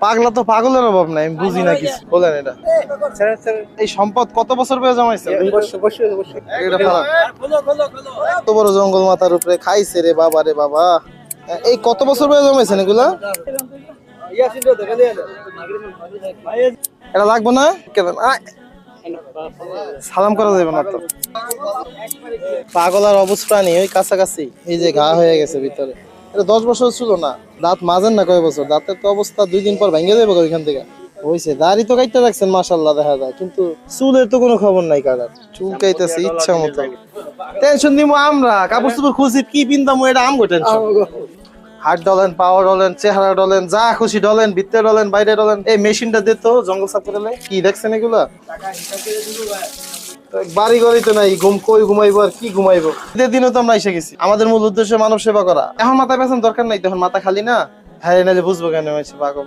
পাগলা তো পাগলের অভাব নাই, আমি বুঝি না কিছু। বলেন এটা এই সম্পদ কত বছর পেয়ে জমাইছে? এটা খারাপ। কত বড় জঙ্গল মাথার উপরে, খাইছে রে বাবা রে বাবা। এই কত বছর পেয়ে জমাইছেন এগুলা? এটা লাগবো না? সালাম করা যাবে না তো। পাগল আর অবুঝ প্রাণী ওই কাছাকাছি, এই যে ঘা হয়ে গেছে ভিতরে। এটা 10 বছর ছিল না। দাঁত মাজেন না কয় বছর? দাঁতের তো অবস্থা 2 দিন পর ভেঙে যাবে ওইখান থেকে। হইছে দাড়ি তো কাটতে রাখছেন মাশাআল্লাহ দেখা যায়, কিন্তু চুলের তো কোনো খবর নাই কাটার। চুল কাইতেছে ইচ্ছা মতো। টেনশন নিবো আমরা, কাপড় চোপড় খুঁজি কি পিন্দামো এটা আমগো টেনশন। হাত ডলেন, পাওয়ার ডলেন, চেহারা ডলেন, যা খুশি ডলেন, ভিতরে ডলেন, বাইরে ডলেন। এই মেশিনটা দিত জঙ্গল সাফ করে। কি দেখছেন এগুলা? বাড়ি ঘরই তো নাই, কই ঘুমাইবো আর কি ঘুমাইবো? ঈদের দিনও তো আমরা এসে গেছি। আমাদের মূল উদ্দেশ্য মানব সেবা করা। এখন মাথা পেছন দরকার নাই, তখন মাথা খালি না। হ্যাঁ না যে বুঝবো কেন হয়েছে পাগল।